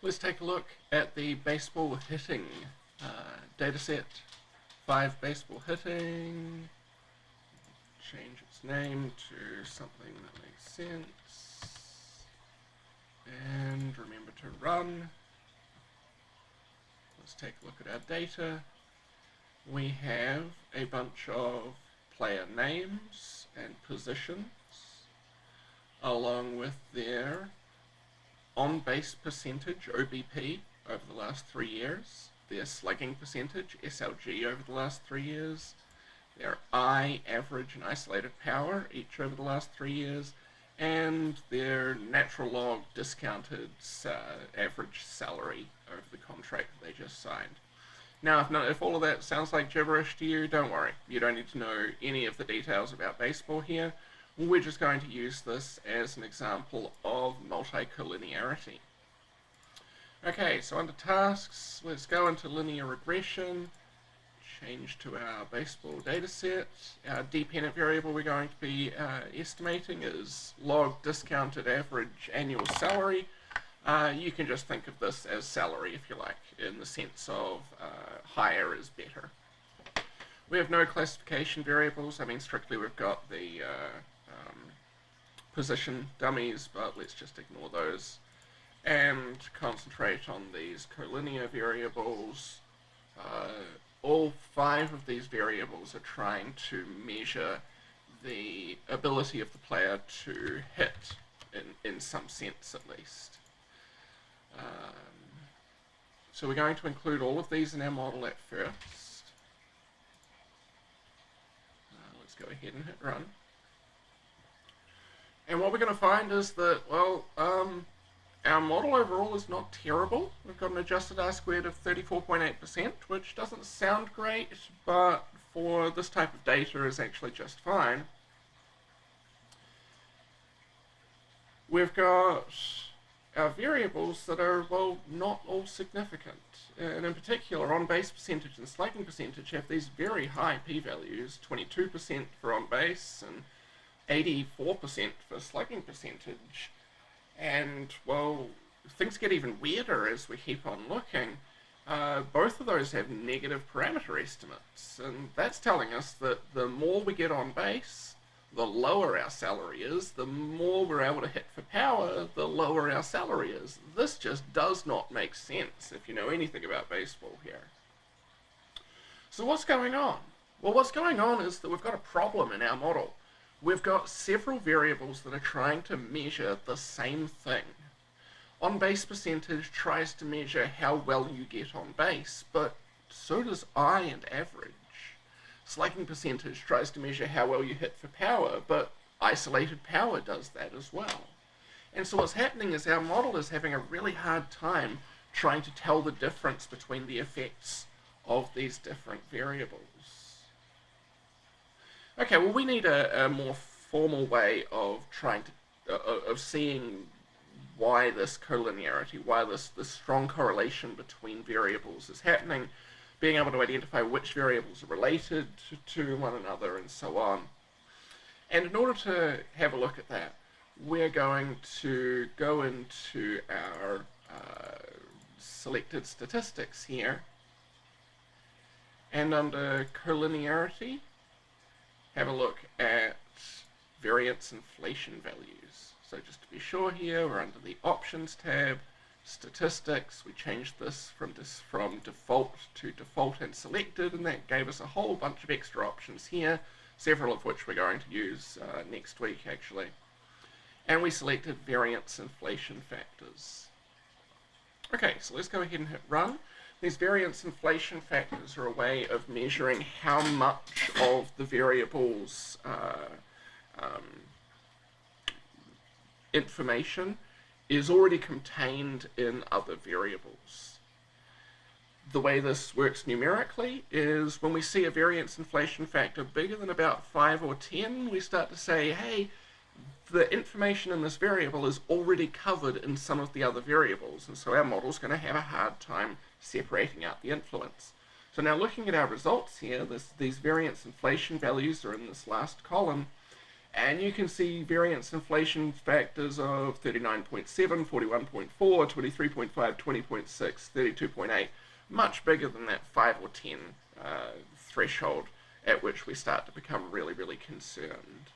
Let's take a look at the baseball hitting dataset. 5 baseball hitting. Change its name to something that makes sense. And remember to run. Let's take a look at our data. We have a bunch of player names and positions, along with their on-base percentage, OBP, over the last 3 years, their slugging percentage, SLG, over the last 3 years, their I, average, and isolated power, each over the last 3 years, and their natural log discounted average salary over the contract that they just signed. Now, if all of that sounds like gibberish to you, don't worry. You don't need to know any of the details about baseball here. We're just going to use this as an example of multicollinearity. Okay, so under tasks, let's go into linear regression, change to our baseball dataset. Our dependent variable we're going to be estimating is log discounted average annual salary. You can just think of this as salary if you like, in the sense of higher is better. We have no classification variables. I mean, strictly we've got the position dummies, but let's just ignore those and concentrate on these collinear variables. All 5 of these variables are trying to measure the ability of the player to hit in some sense at least. So we're going to include all of these in our model at first. Let's go ahead and hit run. And what we're going to find is that, well, our model overall is not terrible. We've got an adjusted R-squared of 34.8%, which doesn't sound great, but for this type of data is actually just fine. We've got our variables that are, well, not all significant. And in particular, on-base percentage and slugging percentage have these very high p-values, 22% for on-base and 84% for slugging percentage. And, well, things get even weirder as we keep on looking. Both of those have negative parameter estimates, and that's telling us that the more we get on base, the lower our salary is. The more we're able to hit for power, the lower our salary is. This just does not make sense if you know anything about baseball here. So what's going on? Well, what's going on is that we've got a problem in our model. We've got several variables that are trying to measure the same thing. On-base percentage tries to measure how well you get on base, but so does I and average. Slugging percentage tries to measure how well you hit for power, but isolated power does that as well. And so what's happening is our model is having a really hard time trying to tell the difference between the effects of these different variables. Okay, well, we need a more formal way of trying to of seeing why this collinearity, why this strong correlation between variables is happening, being able to identify which variables are related to one another, and so on. And in order to have a look at that, we're going to go into our selected statistics here, and under collinearity, have a look at variance inflation values. So just to be sure here, we're under the options tab, statistics. We changed this from default to default and selected, and that gave us a whole bunch of extra options here, several of which we're going to use next week actually. And we selected variance inflation factors. Okay, so let's go ahead and hit run. These variance inflation factors are a way of measuring how much of the variable's information is already contained in other variables. The way this works numerically is when we see a variance inflation factor bigger than about 5 or 10, we start to say, hey, the information in this variable is already covered in some of the other variables, and so our model's going to have a hard time separating out the influence. So now looking at our results here, these variance inflation values are in this last column, And you can see variance inflation factors of 39.7, 41.4, 23.5, 20.6, 32.8, much bigger than that 5 or 10 threshold at which we start to become really, really concerned.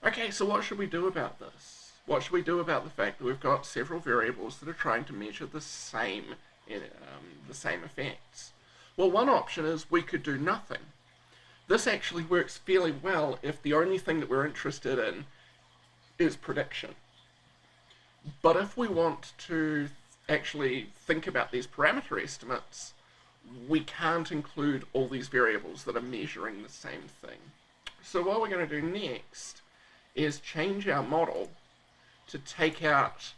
Okay, so what should we do about this? What should we do about the fact that we've got several variables that are trying to measure the same effects? Well, one option is we could do nothing. This actually works fairly well if the only thing that we're interested in is prediction. But if we want to actually think about these parameter estimates, we can't include all these variables that are measuring the same thing. So what we're going to do next is change our model to take out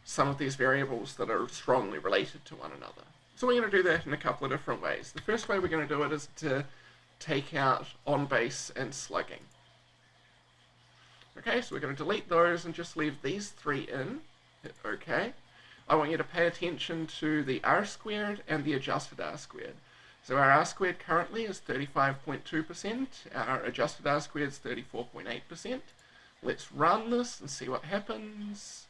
some of these variables that are strongly related to one another. So we're going to do that in a couple of different ways. The first way we're going to do it is to take out on base and slugging. Okay, so we're going to delete those and just leave these three in. Hit OK. I want you to pay attention to the R squared and the adjusted R squared. So our R squared currently is 35.2%, our adjusted R squared is 34.8%. Let's run this and see what happens.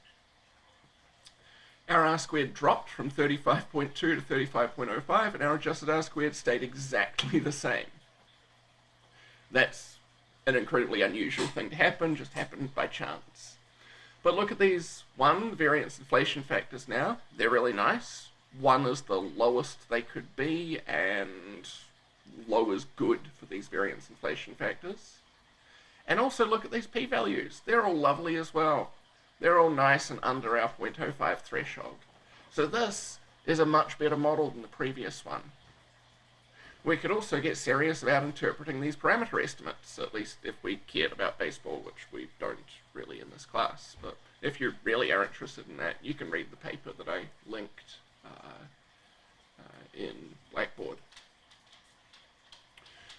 Our R squared dropped from 35.2 to 35.05, and our adjusted R squared stayed exactly the same. That's an incredibly unusual thing to happen, just happened by chance. But look at these variance inflation factors now. They're really nice. 1 is the lowest they could be, and low is good for these variance inflation factors. And also look at these p-values. They're all lovely as well. They're all nice and under our 0.05 threshold. So this is a much better model than the previous one. We could also get serious about interpreting these parameter estimates, at least if we cared about baseball, which we don't really in this class. But if you really are interested in that, you can read the paper that I linked in Blackboard.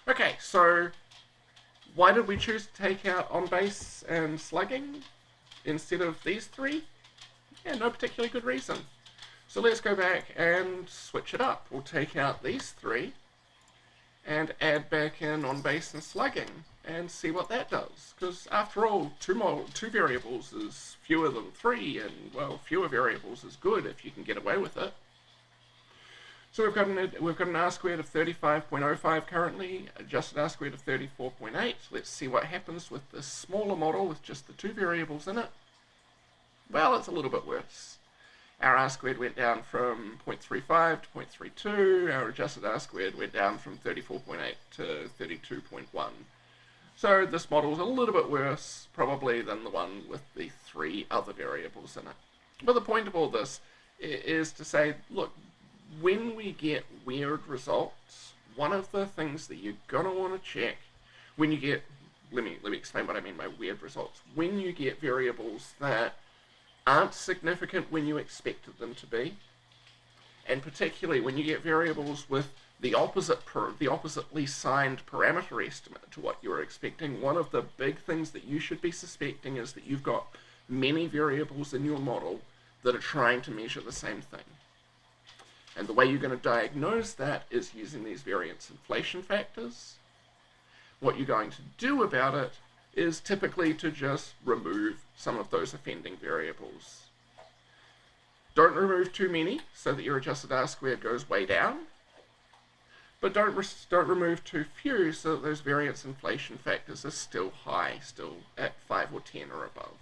Okay, so why did we choose to take out on base and slugging instead of these three? Yeah, no particularly good reason. So let's go back and switch it up. We'll take out these three and add back in on base and slugging and see what that does. Because after all, two variables is fewer than 3, and well, fewer variables is good if you can get away with it. So we've got an R squared of 35.05 currently, adjusted R squared of 34.8. Let's see what happens with this smaller model with just the 2 variables in it. Well, it's a little bit worse. Our R squared went down from 0.35 to 0.32. Our adjusted R squared went down from 34.8 to 32.1. So this model is a little bit worse, probably, than the one with the 3 other variables in it. But the point of all this is to say, look, when we get weird results, one of the things that you're going to want to check when you get, let me explain what I mean by weird results. When you get variables that aren't significant when you expected them to be, and particularly when you get variables with the oppositely signed parameter estimate to what you were expecting, one of the big things that you should be suspecting is that you've got many variables in your model that are trying to measure the same thing. And the way you're going to diagnose that is using these variance inflation factors. What you're going to do about it is typically to just remove some of those offending variables. Don't remove too many so that your adjusted R squared goes way down, but don't remove too few so that those variance inflation factors are still high, still at 5 or 10 or above.